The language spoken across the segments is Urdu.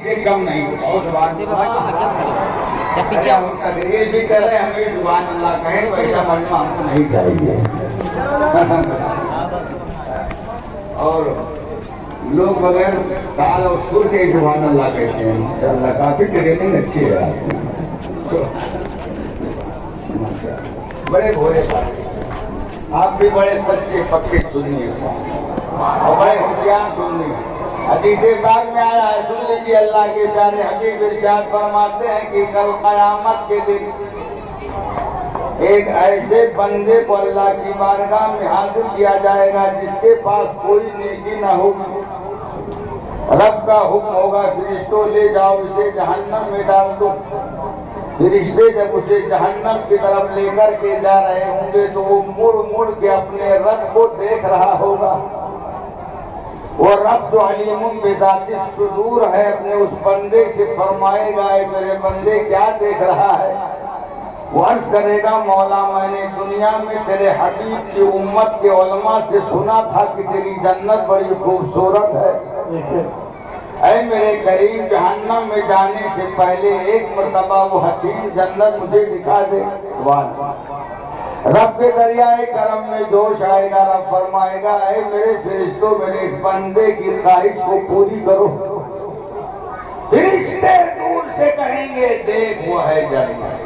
سے کم نہیں ہوتا. یہ بھی کہہ رہے ہیں ہمیں سبحان اللہ کہیں تو ایسا مجمع ہم کو نہیں چاہیے. اور لوگ بغیر تال اور سر کے سبحان اللہ کہتے ہیں. ماشاءاللہ کافی ٹریننگ اچھی ہے. بڑے بھولے بات, آپ بھی بڑے سچے پکے سنیے اور بڑے ہوشیار سنیے. حدیث پاک میں آیا ہے, سن لیجیے. اللہ کے پیارے حبیب ارشاد فرماتے ہیں کہ کل قیامت کے دن ایک ایسے بندے کو اللہ کی بارگاہ میں حاضر کیا جائے گا جس کے پاس کوئی نیکی نہ ہوگی. رب کا حکم ہوگا, فرشتوں لے جاؤ اسے جہنم میں ڈال دو. فرشتے جب اسے جہنم کی طرف لے کر کے جا رہے ہوں گے تو وہ مڑ مڑ کے اپنے رب کو دیکھ رہا ہوگا. وہ رب جو علیم بذات الصدور ہے اپنے اس بندے سے فرمائے گا, اے میرے بندے کیا دیکھ رہا ہے؟ وہ عرض کرے گا, مولا میں نے دنیا میں تیرے حبیب کی امت کے علماء سے سنا تھا کہ تیری جنت بڑی خوبصورت ہے. اے میرے قریب جہنم میں جانے سے پہلے ایک مرتبہ وہ حسین جنت مجھے دکھا دے. سبحان اللہ. رب کے دریائے کرم میں جوش آئے گا. رب فرمائے گا, اے میرے فرشتوں میرے اس بندے کی خواہش کو پوری کرو. فرشتے دور سے کہیں گے دیکھ وہ ہے جنت.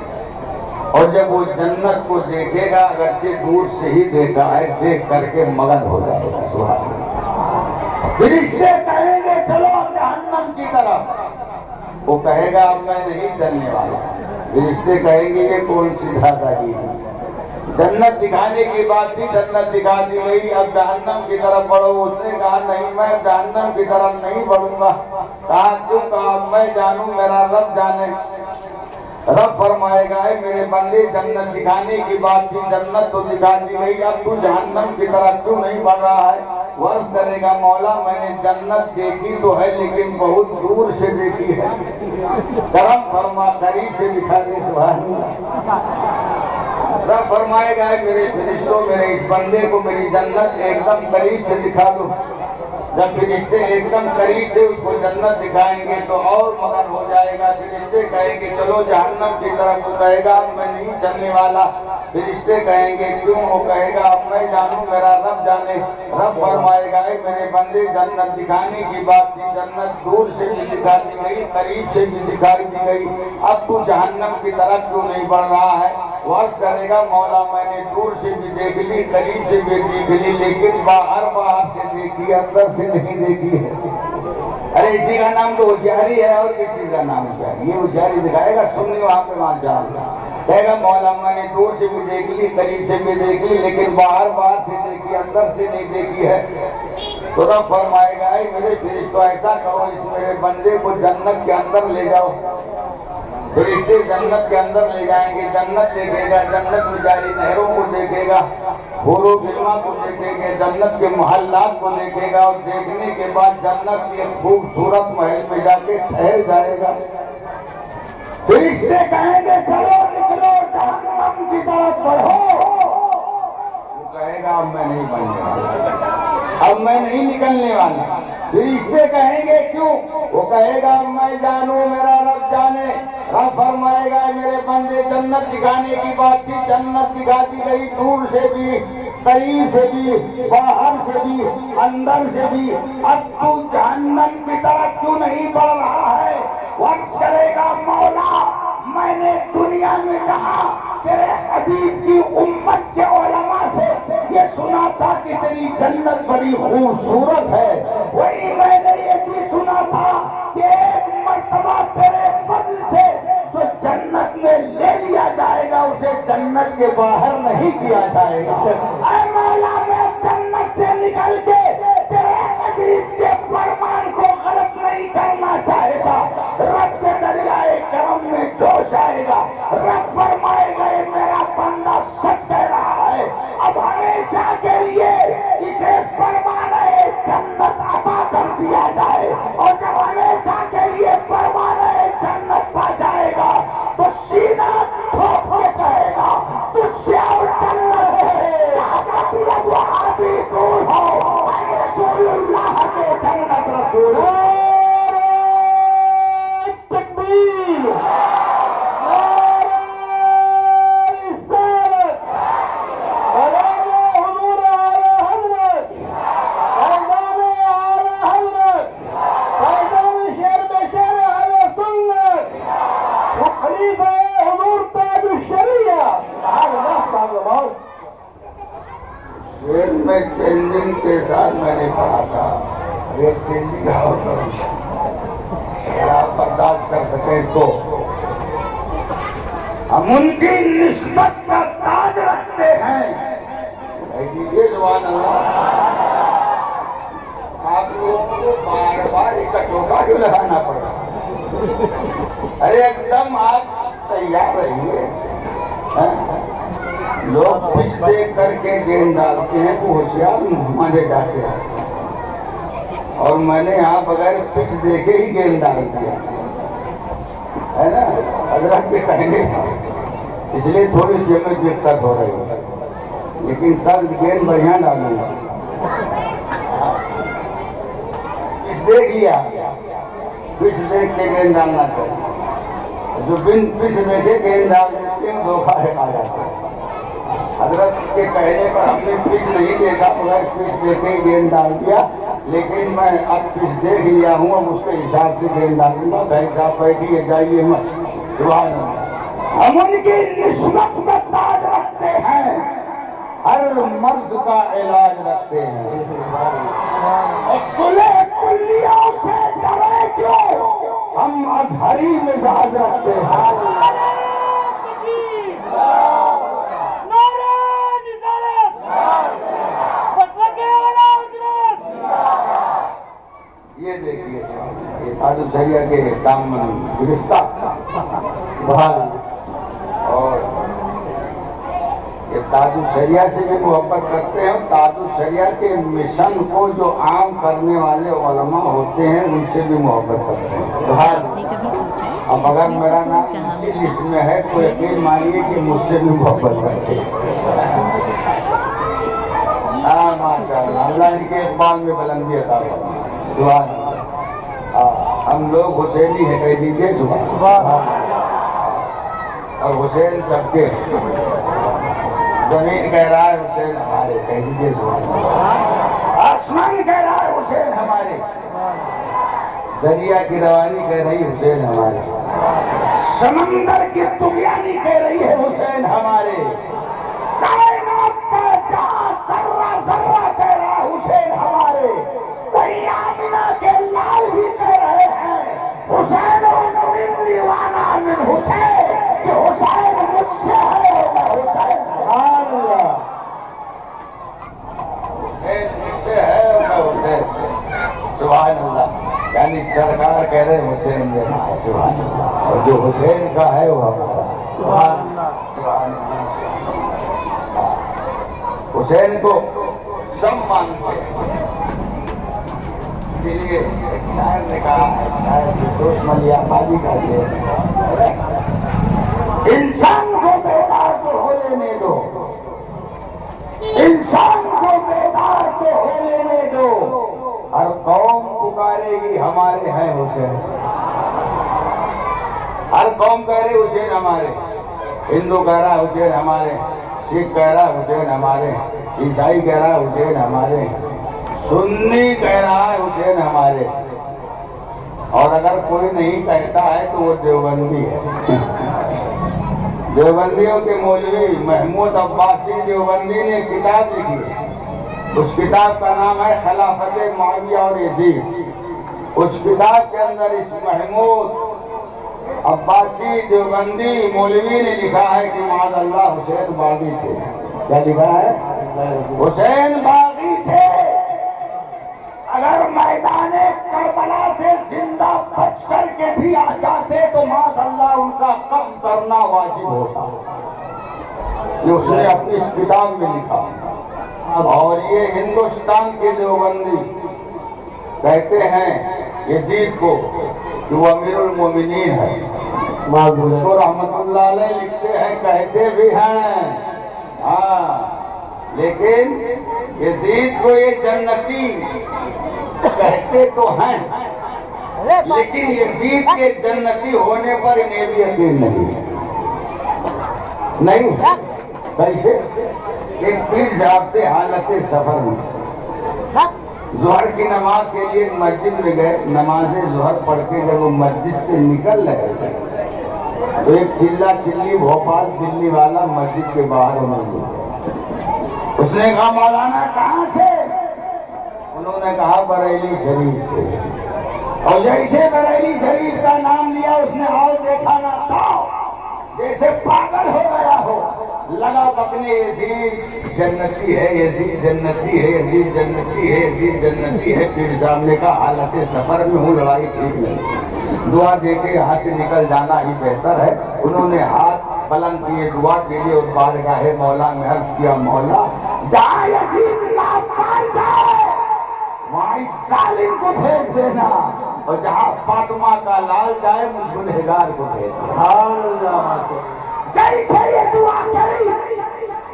اور جب وہ جنت کو دیکھے گا, اگرچہ دور سے ہی دیکھا ہے, دیکھ کر کے مگن ہو جائے گا. سبحان اللہ. فرشتے کہیں گے چلو جہنم کی طرف. وہ کہے گا اب میں نہیں چلنے والا. فرشتے کہیں گے یہ کون سی داداگیری ہے؟ جنت دکھانے کی بات تھی, جنت دکھا دی گئی, اب جہنم کی طرف بڑھو. اس نے کہا نہیں میں جہنم کی طرف نہیں بڑھوں گا. کہا کیوں؟ کہا میں جانوں میرا رب جانے. رب فرمائے گا, اے میرے بندے جنت دکھانے کی بات تھی, جنت تو دکھا دی گئی, اب تو جہنم کی طرف کیوں نہیں بڑھ رہا ہے؟ عرض کرے گا, مولا میں نے جنت دیکھی تو ہے لیکن بہت دور سے دیکھی ہے. کرم فرما قریب سے دکھا دے. سبحان اللہ. رب فرمائے گا, میرے فرشتوں میرے اس بندے کو میری جنت ایک دم قریب سے دکھا دو. جب فرشتے ایک دم قریب سے اس کو جنت دکھائیں گے تو اور مگن ہو جائے گا. فرشتے کہیں گے چلو جہنم کی طرف. تو کہے گا میں نہیں چلنے والا. فرشتے کہیں گے کیوں؟ وہ کہے گا اب میں جانوں میرا رب جانے. رب فرمائے گا, اے میرے بندے جنت دکھانے کی بات تھی, جنت دور سے بھی دکھا دی گئی, قریب سے بھی دکھائی دی گئی, اب تو جہنم کی طرف کیوں نہیں بڑھ رہا ہے؟ وہ عرض کرے گا, مولا میں نے دور سے بھی دیکھ لی, قریب سے بھی دیکھ لی, لیکن باہر سے دیکھی, اندر سے نہیں دیکھی ہے. ارے اسی کا نام تو ہوشیاری ہے. اور کس چیز کا نام ہے؟ یہ ہوشیاری دکھائے گا, سننی وہاں پہ وہاں جا رہا. کہے گا مولا میں نے دور سے بھی دیکھ لی, قریب سے بھی دیکھ لی, لیکن باہر سے دیکھی, اندر سے نہیں دیکھی ہے. تو رب فرمائے گا, اے میرے فرشتوں ایسا کرو, اس میرے بندے کو جنت کے اندر لے جاؤ. فرشتے جنت کے اندر لے جائیں گے. جنت دیکھے گا, جنت میں جاری نہروں کو دیکھے گا, حور و غلمان کو دیکھے گا, جنت کے محلات کو دیکھے گا, اور دیکھنے کے بعد جنت کے خوبصورت محل میں جا کے ٹھہر جائے گا. فرشتے کہیں گے چلو نکلو جہنم کی طرف بڑھو. وہ کہے گا اب میں نہیں بننے والا, اب میں نہیں نکلنے والا. فرشتے کہیں گے کیوں؟ وہ کہے گا اب میں جانوں میرا رب جانے. رب فرمائے گا, میرے بندے جنت دکھانے کی بات تھی, جنت دکھا دی گئی, دور سے بھی, قریب سے بھی, باہر سے بھی, اندر سے بھی, اب تو جہنم کی طرف کیوں نہیں بڑھ رہا ہے؟ وقت کرے گا, مولا میں نے دنیا میں کہا تیرے حبیب کی امت کے علماء سے یہ سنا تھا کہ تیری جنت بڑی خوبصورت ہے. وہی میں نے یہ بھی سنا تھا کہ ایک مرتبہ تیرے فضل سے جو جنت میں لے لیا جائے گا اسے جنت کے باہر نہیں کیا جائے گا. اے مولا میں جنت سے نکل کے تیرے حبیب کے فرمان کو غلط نہیں کرنا چاہے گا. رب کے دریائے کرم میں جوش آئے گا. رب فرمائے گا, میرا بندہ سچ کہہ رہا ہے, اب ہمیشہ کے لیے اسے فرمان جنت عطا کر دیا جائے. اور جب ہمیشہ کے لیے فرمان جنت پا جائے گا تو سینہ ٹھوک کے کہے گا تجھ سے اور جنت سے وہاں بھی دور ہو. رسول اللہ کے جنت رسول ان کے ساتھ میں نے پڑھا تھا ایک چیز اگر آپ برداشت کر سکیں تو ہم ان کی نسبت کا تاج رکھتے ہیں. یہ زبان اللہ آپ لوگوں کو بار بار ایک چوکا کیوں لگانا پڑا؟ ارے ایک دم آپ تیار رہیے. لوگ پچ دیکھ کر کے گیند ڈالتے ہیں تو ہوشیار مانے جاتے ہیں اور میں نے یہاں بغیر پچ دیکھے ہی گیند ڈال دیا ہے نا. حضرت کے کہنے اس لیے تھوڑی سی میں دقت ہو رہی ہے لیکن سر گیند بڑھیا ڈالوں گا. پچ دیکھ لیا پچ دیکھ کے گیند ڈالنا چاہیے. جو بن پچ دیکھے گیند ڈال دیتے ہیں دھوکہ آ جاتا ہے. حضرت کے کہنے پر ہم نے پچ نہیں دیکھا بغیر پچ دیکھے گیند ڈال دیا لیکن میں اب پچ دیکھ لیا ہوں اب اس کے حساب سے گیند ڈالوں گا. بھائی صاحب بیٹھیے جائیے مت. سبحان اللہ. ہم ان کی نسبت کا تاج رکھتے ہیں ہر مرض کا علاج رکھتے ہیں اور صلح کلیوں سے ڈرے کیوں ہم ازہری مزاج رکھتے ہیں. یہ دیکھیے یہ تاج الشریعہ کے کام میں گرفتہ بحال اور یہ تاج الشریعہ سے بھی محبت کرتے ہیں. تاج الشریعہ کے مشن کو جو عام کرنے والے علماء ہوتے ہیں ان سے بھی محبت کرتے ہیں. اب اگر میرا نام اسی لسٹ میں ہے تو یقین مانیے کہ مجھ سے بھی محبت کرتے ہیں. اللہ ان کے اقبال میں بلندی عطا فرمائے. ہم لوگ حسینی ہیں کہہ دیجیے سبحان. اور حسین سب کے زمین کہہ رہا ہے حسین ہمارے کہہ دیجیے سبحان. آسمان کہہ رہا ہے حسین ہمارے. دریا کی روانی کہہ رہی حسین ہمارے. سمندر کی طغیانی کہہ رہی ہے حسین ہمارے. کائنات کا جہاں ذرہ ذرہ کہہ رہا حسین ہمارے. کئی آمینہ کے لال بھی کہہ رہے ہیں حسین من دیوانہ من حسین کہ حسین مجھ سے ہے میں حسین. سبحان اللہ. حسین مجھ سے ہے میں حسین. سبحان اللہ. یعنی سرکار کہہ رہے حسین میرا ہے. سبحان اللہ. اور جو حسین کا ہے وہ ہمارا. سبحان اللہ. سبحان اللہ. حسین کو سب مانتے ہیں. کے لیے شاعر نے کہا دوست ملیا بازی کا انسان کو بیدار تو ہو لینے دو. انسان کو بیدار تو ہو لینے دو. ہر قوم پکارے گی ہمارے ہیں حسین. ہر قوم کہہ رہی حسین ہمارے. ہندو کہہ رہا حسین ہمارے. سکھ کہہ رہا حسین ہمارے. عیسائی کہہ رہا حسین ہمارے. سنی کہہ رہا ہے حسین ہمارے. اور اگر کوئی نہیں کہتا ہے تو وہ دیوبندی ہے. دیوبندیوں کے مولوی محمود عباسی دیوبندی نے کتاب لکھی. اس کتاب کا نام ہے خلافت معاویہ اور یزید. اس کتاب کے اندر اس محمود عباسی دیوبندی مولوی نے لکھا ہے کہ معاذ اللہ حسین باغی تھے. کیا لکھا ہے؟ حسین باغی تھے. اگر میدان کربلا سے زندہ بچ کر کے بھی آ جاتے تو معاذ اللہ ان کا قتل کرنا واجب ہوتا. یہ اس نے اپنی اس کتاب میں لکھا. اور یہ ہندوستان کے دیوبندی کہتے ہیں یزید کو کہ وہ امیر المومنین ہے. اس کو رحمت اللہ علیہ لکھتے ہیں کہتے بھی ہیں. ہاں لیکن یزید کو یہ جنتی کہتے تو ہیں لیکن یزید کے جنتی ہونے پر انہیں بھی یقین نہیں. کیسے؟ ایک پیر صاحب سے حالت سفر میں ظہر کی نماز کے لیے مسجد میں گئے. نماز ظہر پڑھ کے جب وہ مسجد سے نکل رہے تھے تو ایک چلا چلی بھوپال دلی والا مسجد کے باہر انہوں نے. اس نے کہا مولانا کہاں سے؟ انہوں نے کہا بریلی شریف سے، اور جیسے بریلی شریف کا نام لیا اس نے اور دیکھا نہ تھا، جیسے پاگل ہو گیا ہو، لگا بکنے یزید جنتی ہے، یزید جنتی ہے، یزید جنتی ہے، یزید جنتی ہے۔ پیر صاحب نے کہا حالت سفر میں ہوں، لڑائی ٹھیک نہیں، دعا دے کے یہاں سے نکل جانا ہی بہتر ہے۔ انہوں نے ہاتھ بلند کیے دعا کے لیے، اور بارگاہ مولا میں عرض کیا مولا جہاں یزید نام پائے جائے وہاں اس ظالم کو بھیج دینا، اور جہاں فاطمہ کا لال جائے مجھ گنہگار کو بھیج دینا۔ جیسے یہ دعا کری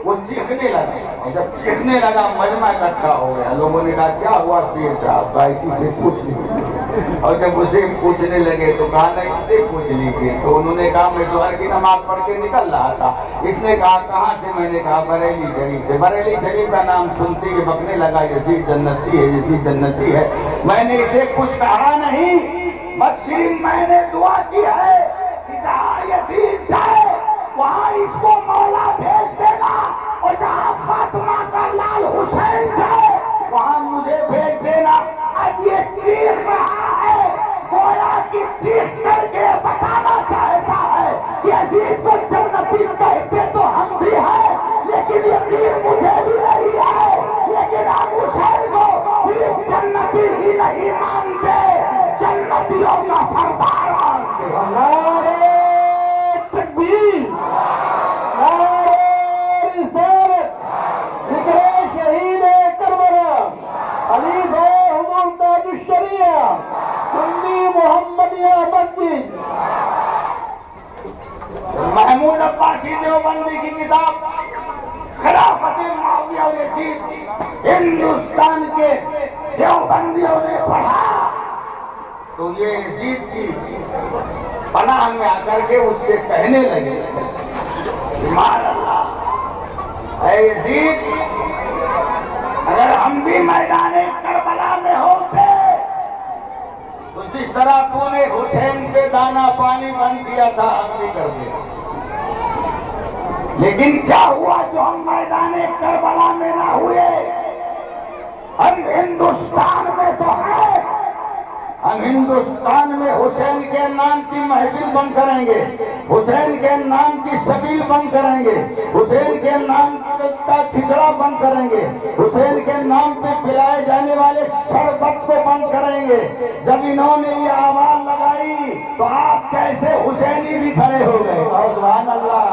وہ چیخنے لگا، اور جب چیخنے لگا مجمع اکٹھا ہو گیا۔ لوگوں نے کہا کیا ہوا پیر صاحب؟ گائیکی سے پوچھ لیجیے، اور جب اسے پوچھنے لگے تو کہا نہیں اس سے پوچھ لیجیے۔ تو انہوں نے کہا میں ظہر کی نماز پڑھ کے نکل رہا تھا۔ اس نے کہا کہاں سے؟ میں نے کہا بریلی شریف سے۔ بریلی شریف کا نام سنتے ہی بکنے لگا یزید جنتی ہے، یزید جنتی ہے۔ میں نے اسے کچھ کہا نہیں، بس صرف میں نے دعا کی ہے کہ جہاں یزید جائے وہاں اس کو مولا بھیج دینا، اور جہاں فاطمہ کا لال حسین جائے وہاں مجھے بھیج دینا۔ اب یہ چیخ رہا ہے، گویا کی چیخ کر کے بتانا چاہتا ہے یزید کو جنتی کہتے تو ہم بھی ہیں، لیکن یقین مجھے بھی نہیں ہے، لیکن ہم حسین کو صرف جنتی ہی نہیں مانتے، جنتیوں کا سردار مانتے۔ نعرہ تکبیر، نعرہ رسالت، ذکر شہید کربلا، خلیفہ حضور تاج الشریعہ، سنی محمدیہ مسجد۔ محمود عباسی دیوبندی کی کتاب خلافت معاویہ اور یزید ہندوستان کے دیوبندیوں نے پڑھا تو یہ یزید کی پناہ میں آ کر کے اس سے کہنے لگے ایمان اللہ اے یزید، اگر ہم بھی میدان کربلا میں ہوتے تو جس طرح تو نے حسین پہ دانا پانی بند کیا تھا ہم بھی کر دیا، لیکن کیا ہوا جو ہم میدان کربلا میں نہ ہوئے؟ ہم ہندوستان میں تو ہیں، ہم ہندوستان میں حسین کے نام کی محفل بند کریں گے، حسین کے نام کی سبیل بند کریں گے، حسین کے نام کا کھچڑا بند کریں گے، حسین کے نام پہ پلائے جانے والے شربت کو بند کریں گے۔ جب انہوں نے یہ آواز لگائی تو آپ کیسے حسینی بھی کھڑے ہو گئے، اور سبحان اللہ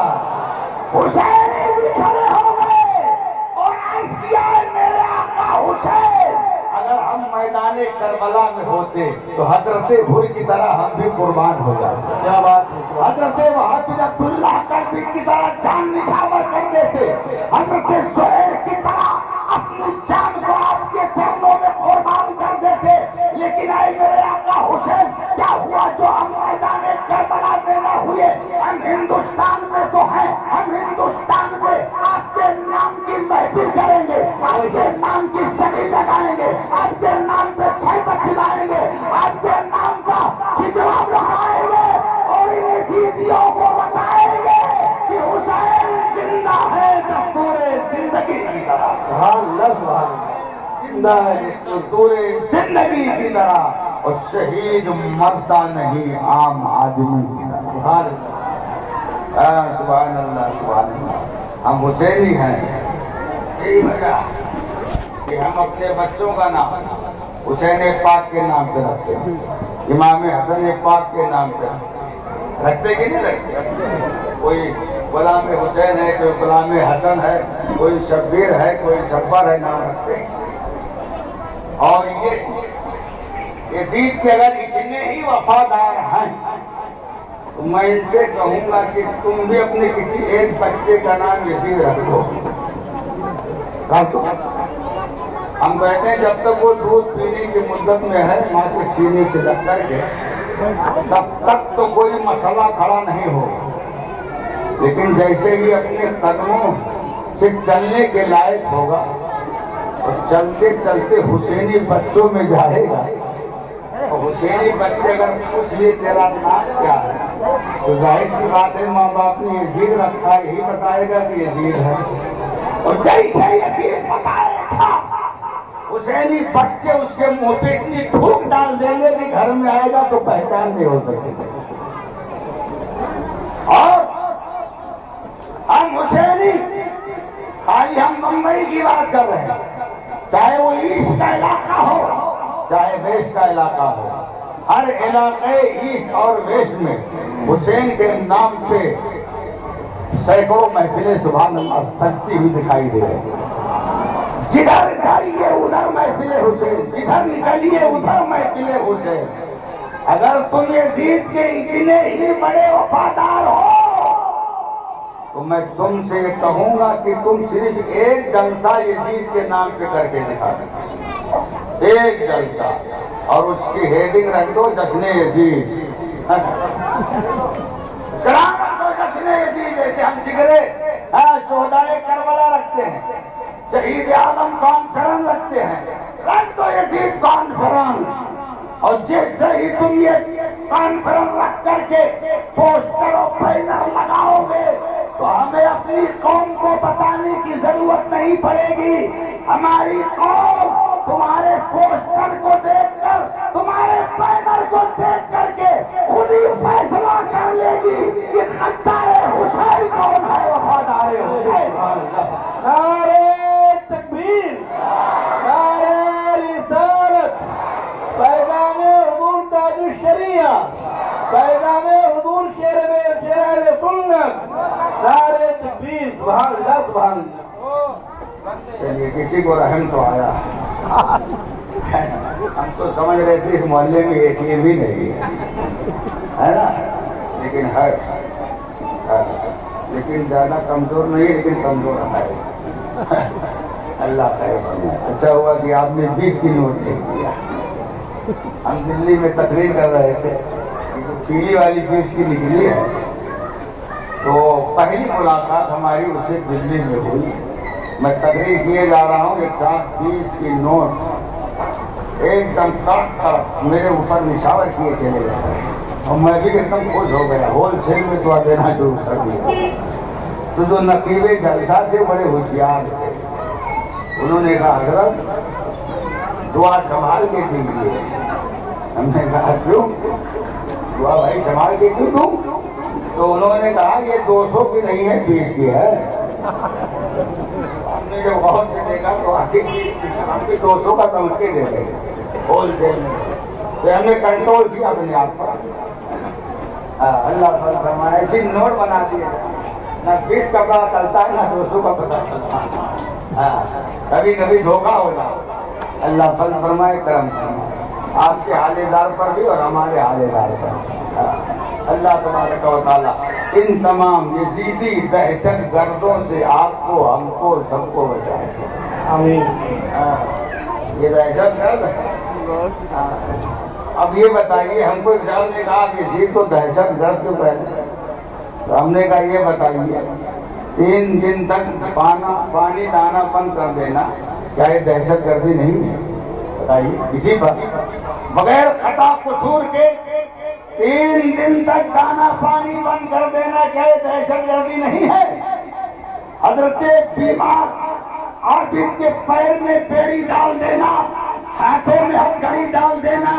حسینی بھی کھڑے ہو گئے اور عرض کیا ہے میرے آقا حسین اگر ہم میدان کربلا میں ہوتے تو حضرت بھر کی طرح ہم بھی قربان ہو جاتے۔ کیا بات ہے؟ حضرت وہاب بن عبداللہ کربی کی طرح جان نچھاور کر دیتے، حضرت زہیر کی طرح اپنی جان کو آپ کے چرنوں میں قربان کر دیتے، لیکن اے میرے آقا حسین کیا ہوا جو ہم میدان کربلا میں نہ ہوئے؟ ہم ہندوستان میں تو ہیں، ہم ہندوستان میں آپ کے نام کی محفل کریں گے، آپ کے نام کی سبھی لگائیں گے، آپ کے نام پہ شربت کھلائیں گے، آپ کے نام کا کھچڑا بنائیں گے، اور ان یزیدیوں کو بتائیں گے کہ حسین زندہ ہے دستور زندگی کی طرح، زندہ ہے دستور زندگی کی طرح، اور شہید مرتا نہیں عام آدمی کی طرح۔ سبحان اللہ سبحان اللہ۔ ہم حسینی ہیں، یہی وجہ کہ ہم اپنے بچوں کا نام حسین پاک کے نام پہ رکھتے ہیں، امام حسن پاک کے نام پہ رکھتے کہ نہیں رکھتے؟ کوئی غلام حسین ہے، کوئی غلام حسن ہے، کوئی شبیر ہے، کوئی جبر ہے، نام رکھتے ہیں۔ اور یہ یزید کے اگر اتنے ہی وفادار ہیں تو میں ان سے کہوں گا کہ تم بھی اپنے کسی ایک بچے کا نام یزید رکھو۔ ہم کہتے ہیں جب تک وہ دودھ پینے کی مدت میں ہے ماں کے سینے سے لگ کر کے تب تک تو کوئی مسئلہ کھڑا نہیں ہوگا، لیکن جیسے ہی اپنے قدموں سے چلنے کے لائق ہوگا اور چلتے چلتے حسینی بچوں میں جائے گا، اور حسینی بچے اگر پوچھ لیے تیرا نام کیا ہے تو ظاہر سی بات ہے ماں باپ نے یزید رکھا، یہی بتائے گا کہ یزید ہے۔ اور جیسے یزید بتائے گا حسینی بچے اس کے منہ پہ اتنی تھوک ڈال دیں گے کہ گھر میں آئے گا تو پہچان نہیں ہو سکے. اور ہم حسینی خالی ہم ممبئی کی بات کر رہے ہیں، چاہے وہ ایسٹ کا علاقہ ہو چاہے ویسٹ کا علاقہ ہو، ہر علاقے ایسٹ اور ویسٹ میں حسین کے نام پہ سینکڑوں محفلیں سبحان اللہ سجتی ہوئی دکھائی دے رہی ہیں. جدھر جائیے ادھر محفل حسین، جدھر نکلیے ادھر محفل حسین. اگر تم یزید کے اتنے ہی بڑے وفادار ہو تو میں تم سے یہ کہوں گا کہ تم صرف ایک جلسہ یزید کے نام پہ کر کے دکھا دو، ایک جلسہ، اور اس کی ہیڈنگ رکھ دو جشن یزید. جشن یزید جیسے ہم جگرے شہدائے کربلا رکھتے ہیں، شہید اعظم کانفرنس رکھتے ہیں، رکھ دو یزید کانفرنس. اور جیسے ہی تم یہ کانفرنس رکھ کر کے پوسٹر اور بینر لگاؤ گے تو ہمیں اپنی قوم کو بتانے کی ضرورت نہیں پڑے گی. ہماری قوم تمہارے پوسٹر کو دیکھ کر، تمہارے بینر کو دیکھ کر کے خود ہی فیصلہ کر لے گی کہ غدار حسین کون ہے، وفادار حسین. نعرے تکبیر، نعرے رسالت، پیغام حضور تاج الشریعہ، پیغام حضور شیر اہل سنت. نعرے تکبیر، سبحان اللہ سبحان اللہ. چلیے کسی کو رحم تو آیا. ہم تو سمجھ رہے تھے اس محلے میں ایک یہ بھی نہیں ہے نا، لیکن ہے، لیکن زیادہ کمزور نہیں، لیکن کمزور ہے. اللہ خیر. اچھا ہوا کہ آپ نے 20 کی نوٹ لے دیا. ہم دلی میں تقریر کر رہے تھے، پیلی والی 20 کی نکلی ہے. تو پہلی ملاقات ہماری اس سے دلی میں ہوئی. میں تقریر کیے جا رہا ہوں، ایک ساتھ 20 کی نوٹ ایک دم کٹ میرے اوپر نشاور کیے چلے گئے، اور میں بھی ایک دم خوش ہو گیا. ہول سیل میں دعا دینا شروع کر دیا. تو جو نقیبے جلسہ تھے بڑے ہوشیار تھے، انہوں نے کہا حضرت دعا سنبھال کے دیجیے. ہم نے کہا کیوں؟ دعا بھائی سنبھال کے کیوں دوں؟ تو انہوں نے کہا یہ 200 کی نہیں ہے 20 کی ہے. ہم نے جب غور سے دیکھا تو آگے ہم بھی 200 کا تمکے دے رہے ہول سیل میں. تو ہم نے کنٹرول کیا اپنے آپ پر. اللہ فرمائے ایسی نوٹ بنا دیے، نہ 20 کا پتہ چلتا ہے نہ 200 کا پتہ چلتا ہے. کبھی کبھی دھوکہ ہوگا. اللہ فضل فرمائے، کرم فرمائے آپ کے حالے دار پر بھی اور ہمارے حالے دار پر. اللہ تبارک و تعالیٰ ان تمام یزیدی دہشت گردوں سے آپ کو، ہم کو، سب کو بچائے. آمین. یہ دہشت گرد ہے. اب یہ بتائیے، ہم کو ایک صاحب نے کہا کہ جی تو دہشت گرد کیوں پہلے؟ تو ہم نے کہا یہ بتائیے 3 دن تک پانی لانا بند کر دینا کیا یہ دہشت گردی نہیں ہے؟ بتائیے. کسی بغیر خطا قصور کے 3 دن تک دانا پانی بند کر دینا کیا یہ دہشت گردی نہیں ہے؟ حضرت بیمار عابد کے پیر میں بیڑی ڈال دینا، ہاتھوں میں ہتھکڑی ڈال دینا،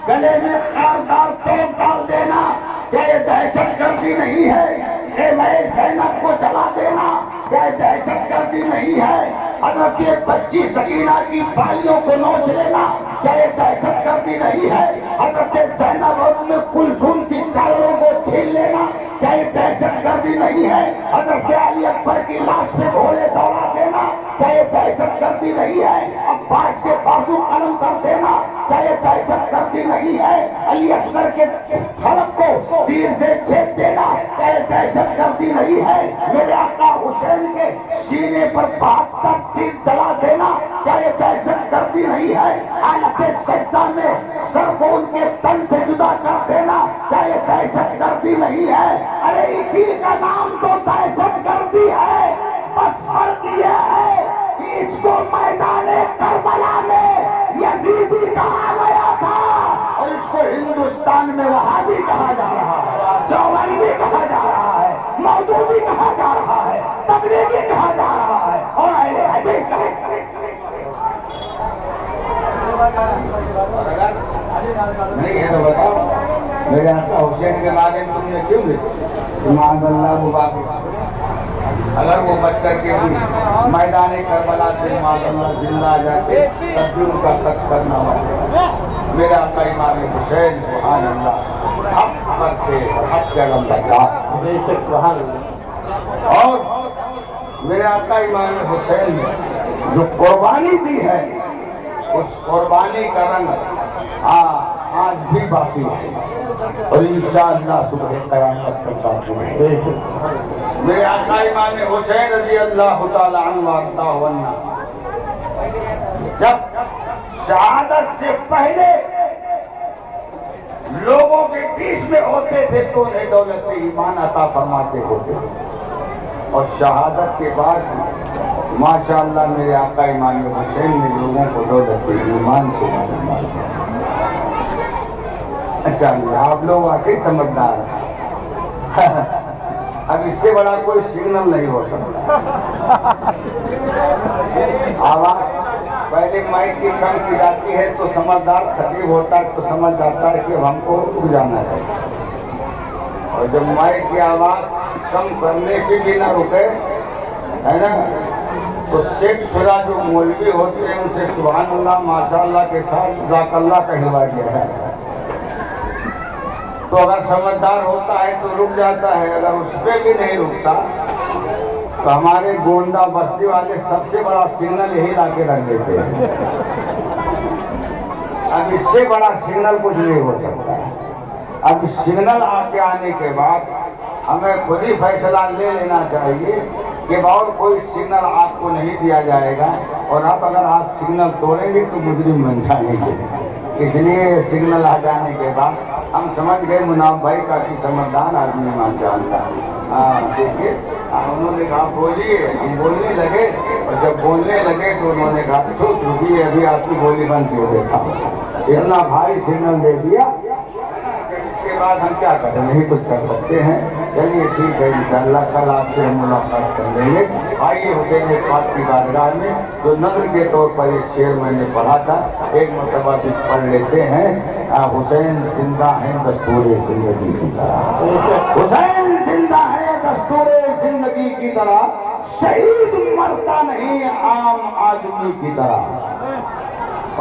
گلے میں خاردار توپ ڈال دینا کیا یہ دہشت گردی نہیں ہے؟ خیمہ زینب کو جلا دینا کیا یہ دہشت گردی نہیں ہے؟ حضرت بچی سکینہ کی بالیوں کو نوچ لینا کیا یہ دہشت گردی نہیں ہے؟ حضرت زینب اور ام کلثوم کی چادروں کو چھین لینا کیا یہ دہشت گردی نہیں ہے؟ حضرت علی اکبر کی لاش پہ گھوڑے دوڑا دینا کیا یہ دہشت گردی نہیں ہے؟ عباس کے بازو قلم کر دینا کیا یہ دہشت گردی نہیں ہے؟ علی اصغر کے حلق کو تیر سے چھید دینا کیا یہ دہشت گردی نہیں ہے؟ میرے آقا حسین کے سینے پر 72 تیر جلا دینا کیا یہ دہشت گردی نہیں ہے؟ حالت سجدہ میں سر کو ان کے تن سے جدا کر دینا کیا یہ دہشت گردی نہیں ہے؟ ارے اسی کا نام تو دہشت گردی ہے. بس فرق یہ ہے کہ اس کو میدان کربلا میں یزیدی کہا گیا تھا اور اس کو ہندوستان میں وہابی کہا جا رہا ہے، دیوبندی کہا جا رہا ہے، مودودی کہا جا رہا ہے، تبلیغی کہا جا رہا ہے، اور اہل حدیث نہیں ہے تو بتاؤ میرے آقا حسین کے بارے میں تم نے کیوں لکھا؟ معاذ اللہ وہ باقی اگر وہ بچ کر کے بھی میدان کربلا سے معاذ اللہ زندہ آ جاتے تب بھی ان کا قتل کرنا ہوتا۔ میرے آقا امام حسین سبحان اللہ حق کرتے حق کے علم لگا سبحان اللہ۔ اور میرے آقا امام حسین نے جو قربانی دی ہے اس قربانی کا رنگ آج بھی باقی ہے اور انشاءاللہ صبح قیامت تک باقی ہے۔ میرے آقا امام حسین رضی اللہ تعالی عنہ وارضاہ جب شہادت سے پہلے لوگوں کے بیچ میں ہوتے تھے تو انہیں دولت ایمان عطا فرماتے ہوتے اور شہادت کے بعد ماشاءاللہ میرے آقا امام حسین نے لوگوں کو دولت ایمان سے اچھا آپ لوگ واقعی سمجھدار ہیں۔ اب اس سے بڑا کوئی سگنل نہیں ہو سکتا۔ آواز پہلے مائک کی کم کی جاتی ہے تو سمجھدار خطیب ہوتا ہے تو سمجھ جاتا ہے کہ ہم کو رک جانا ہے، اور جب مائک کی آواز کم کرنے کی بھی نہ رکے ہے نا تو شیخ شدہ جو مولوی ہوتے ہیں ان سے سبحان اللہ ماشاء اللہ کے ساتھ جزاک اللہ کہلوا گیا ہے، تو اگر سمجھدار ہوتا ہے تو رک جاتا ہے، اگر اس پہ بھی نہیں رکتا تو ہمارے گونڈا بستی والے سب سے بڑا سگنل یہی لا کے رکھ دیتے ہیں۔ اب اس سے بڑا سگنل کچھ نہیں ہو سکتا ہے۔ اب سگنل کے آنے کے بعد ہمیں خود ہی فیصلہ لے لینا چاہیے کہ اور کوئی سگنل آپ کو نہیں دیا جائے گا، اور اب اگر آپ سگنل توڑیں گے تو مجرم بن جائیں گے۔ اس لیے سگنل آ جانے کے بعد ہم سمجھ گئے مناب بھائی کافی سمجھدار آدمی مان جانتا ہے۔ دیکھیے انہوں نے کہا بولیے، ہم بولنے لگے اور جب بولنے لگے تو انہوں نے کہا چھوٹ رکیے ابھی آپ کی بولی بند کر دیتا ہوں۔ اتنا بھاری سگنل دے دیا، اس کے بعد ہم کیا کریں، نہیں کچھ کر سکتے ہیں۔ چلیے ٹھیک ہے انشاءاللہ کل آپ سے ملاقات کر لیں گے۔ آئیے حسین پاک کی بارگاہ میں جو نظر کے طور پر ایک شعر میں نے پڑھا تھا ایک مرتبہ بھی پڑھ لیتے ہیں۔ حسین زندہ ہے دستور زندگی کی طرح، حسین زندہ ہے دستور زندگی کی طرح، شہید مرتا نہیں عام آدمی کی طرح،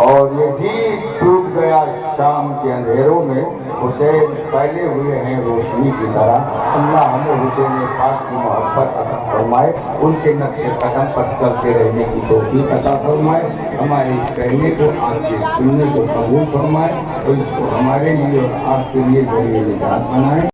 اور یزید ٹوٹ گیا شام کے اندھیروں میں، حسین پھیلے ہوئے ہیں روشنی کی طرح۔ اللہ ہمیں حسین پاک کی محبت عطا فرمائے، ان کے نقش قدم پر چلتے رہنے کی توفیق عطا فرمائے، ہمارے اس کہنے کو آپ کے سننے کو قبول فرمائے اور اس کو ہمارے لیے اور آپ کے لیے ذریعہ نجات بنائے۔